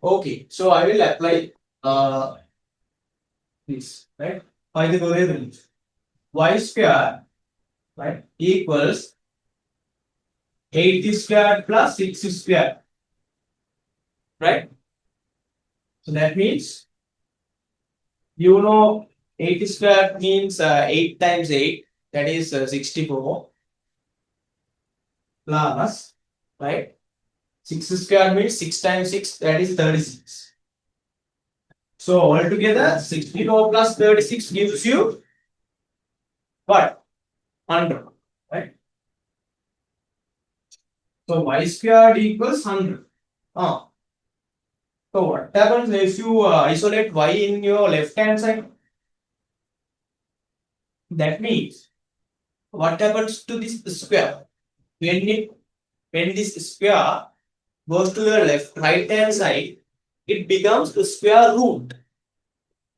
Okay, so I will apply this, right? Pythagorean relation. Y square, right, equals 8 squared plus 6 squared, right? So that means, you know, 8 squared means 8 times 8, that is 64, plus, right? 6 squared means 6 times 6, that is 36. So altogether 64 plus 36 gives you what? 100, right? So y squared equals 100. So what happens if you isolate y in your left hand side? That means what happens to this square? When this square goes to the right hand side, it becomes the square root.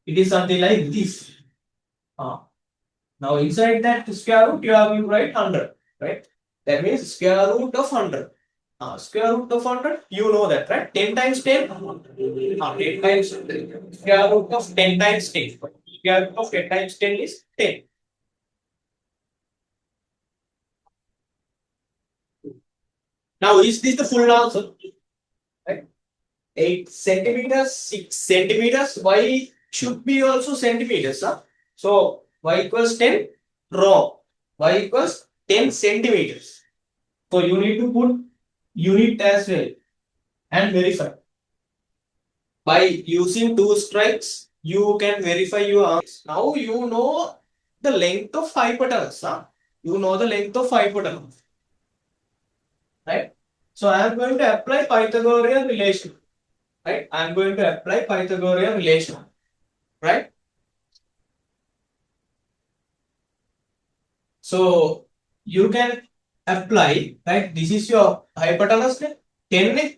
It is something like this. Now inside that square root you have to write 100, right? That means square root of 100. Square root of 100, you know that, right? 10 times 10. 10 times square root of 10 times 10. Square root of 10 times 10 is 10. Now is this the full answer? Right? 8 centimeters, 6 centimeters. Y should be also centimeters. Huh? So y equals 10. Wrong. Y equals 10 centimeters. So you need to put unit as well and verify. By using two strikes, you can verify your answers. Now you know the length of hypotenuse. Huh? You know the length of hypotenuse. Right? So I am going to apply Pythagorean relation. Right? I am going to apply Pythagorean relation. Right? So you can apply, right? This is your hypotenuse. 10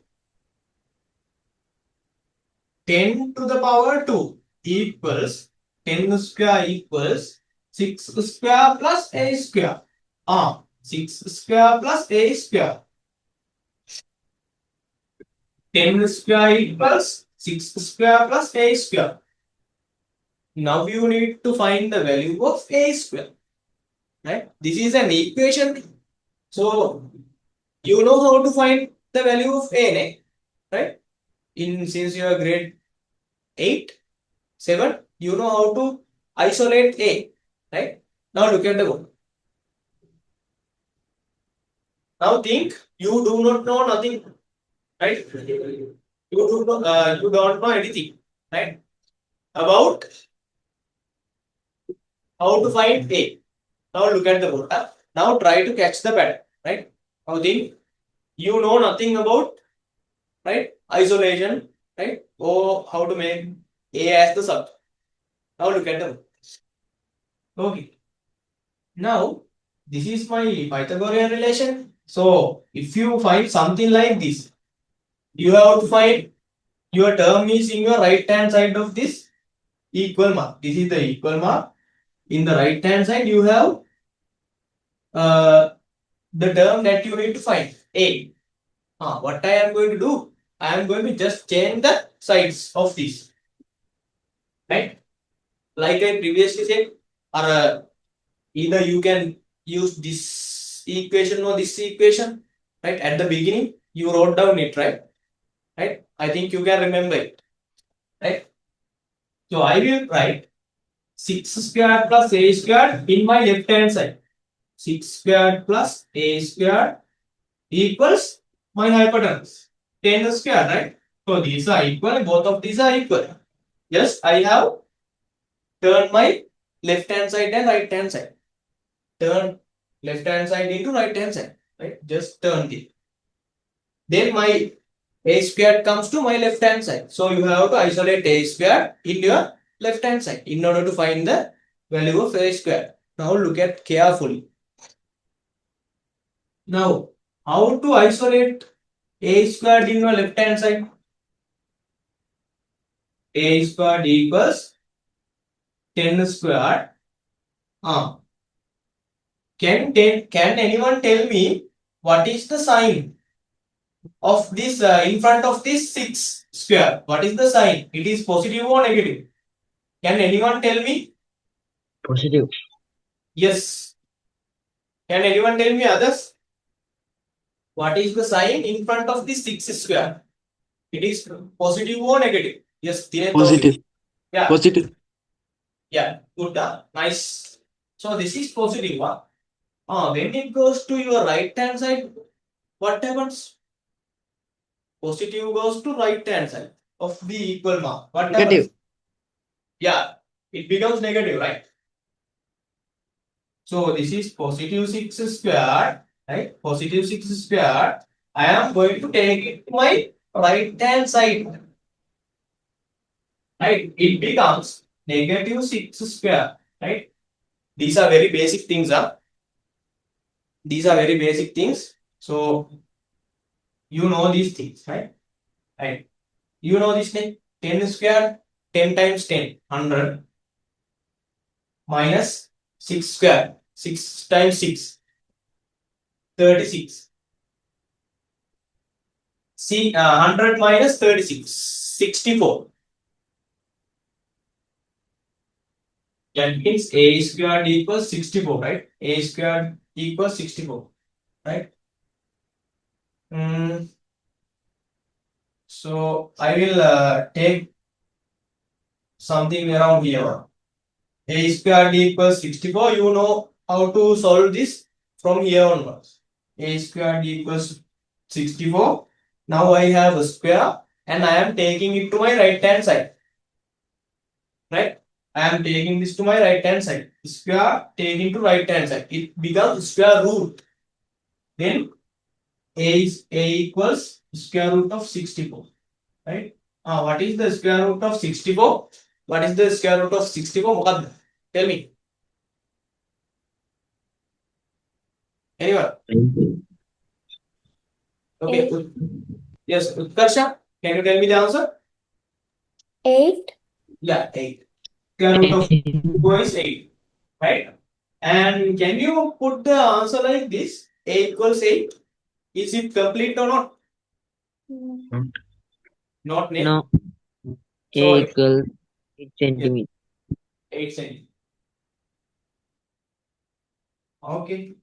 to the power 2 equals 10 square equals 6 square plus a square. 6 square plus a square. 10 square equals 6 square plus a square. Now you need to find the value of a square. Right? This is an equation. So you know how to find the value of a, right? Since you are grade 8, 7, you know how to isolate a, right? Now look at the book. Now think, you do not know nothing, right? You don't know anything, right? About how to find a. Now look at the book. Now try to catch the pattern, right? Now think, you know nothing about, right, isolation, right? Or how to make a as the subject. Now look at the book. Okay. Now this is my Pythagorean relation. So if you find something like this, you have to find your term is in your right hand side of this equal mark. This is the equal mark. In the right hand side, you have the term that you need to find, a. What I am going to do? I am going to just change the sides of this. Right? Like I previously said, or either you can use this equation or this equation. Right? At the beginning, you wrote down it, right? Right? I think you can remember it. Right? So I will write 6 squared plus a squared in my left hand side. 6 squared plus a squared equals my hypotenuse. 10 squared, right? So these are equal, both of these are equal. Just I have turned my left hand side and right hand side. Turn left hand side into right hand side. Right? Just turn it. Then my a squared comes to my left hand side. So you have to isolate a squared in your left hand side in order to find the value of a squared. Now look at carefully. Now, how to isolate a squared in your left hand side? A squared equals 10 squared. Can anyone tell me what is the sign of this in front of this 6 square. What is the sign? It is positive or negative? Can anyone tell me? Positive. Yes. Can anyone tell me others? What is the sign in front of this 6 square? It is positive or negative? Yes, Positive. yeah. Positive. Yeah, good. Nice. So this is positive. When it goes to your right hand side, what happens? Positive goes to right hand side of the equal mark. What Negative. happens? Yeah, it becomes negative, right? So this is positive 6 squared, right? Positive 6 squared. I am going to take it to my right hand side. Right? It becomes negative 6 square. Right? These are very basic things. These are very basic things. So you know these things, right? Right. You know this thing. 10 squared, 10 times 10, 100 minus 6 squared, 6 times 6, 36. See, 100 minus 36, 64. That means a squared equals 64, right? A squared equals 64, right? So I will take something around here. A squared equals 64. You know how to solve this from here onwards. A squared equals 64. Now I have a square and I am taking it to my right hand side. Right? I am taking this to my right hand side. Square taking to right hand side. It becomes square root. Then a equals square root of 64. Right? What is the square root of 64? What is the square root of 64? Tell me. Anyone? Okay. Yes, Utkarsha, can you tell me the answer? 8. Yeah, 8. Square root of 4 is 8. Right? And can you put the answer like this? A equals 8. Is it complete or not? Not name. No. So A equals 8 centimeters. 8 centimeters. Okay.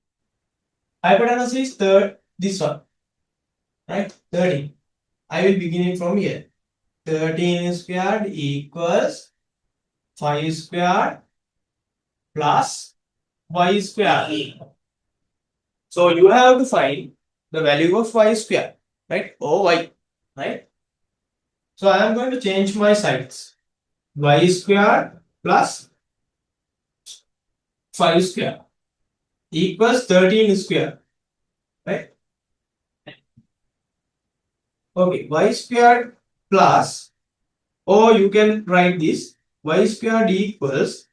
Hypotenuse is third, this one. Right? 13. I will begin it from here. 13 squared equals 5 squared plus y squared. So you have to find the value of y squared, right? Or y, right? So I am going to change my sides. Y squared plus 5 squared equals 13 squared, right? Okay, y squared plus, or you can write this, y squared equals,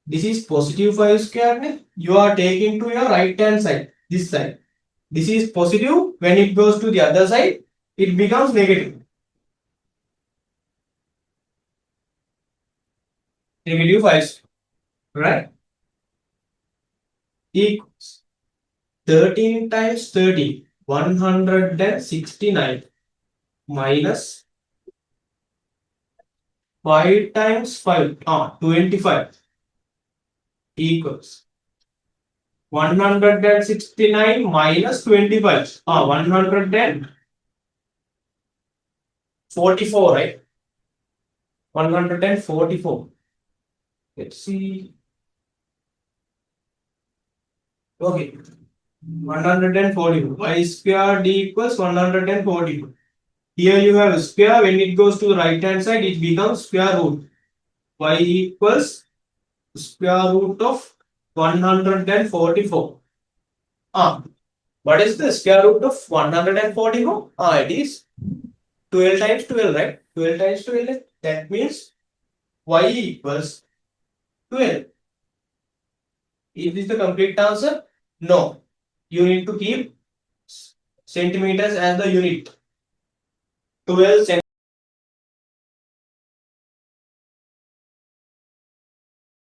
this is positive 5 squared, you are taking to your right hand side, this side. This is positive, when it goes to the other side, it becomes negative. Negative 5, right? Equals 13 times 30, 169 minus 5 times 5, 25 equals 169 minus 25, 144, right? 144. Let's see. Okay. 142. Y squared equals 142. Here you have a square. When it goes to the right hand side, it becomes square root. Y equals square root of 144. What is the square root of 144? It is 12 times 12, right? 12 times 12. That means y equals 12. Is this the complete answer? No. You need to keep centimeters as the unit. 12 centimeters.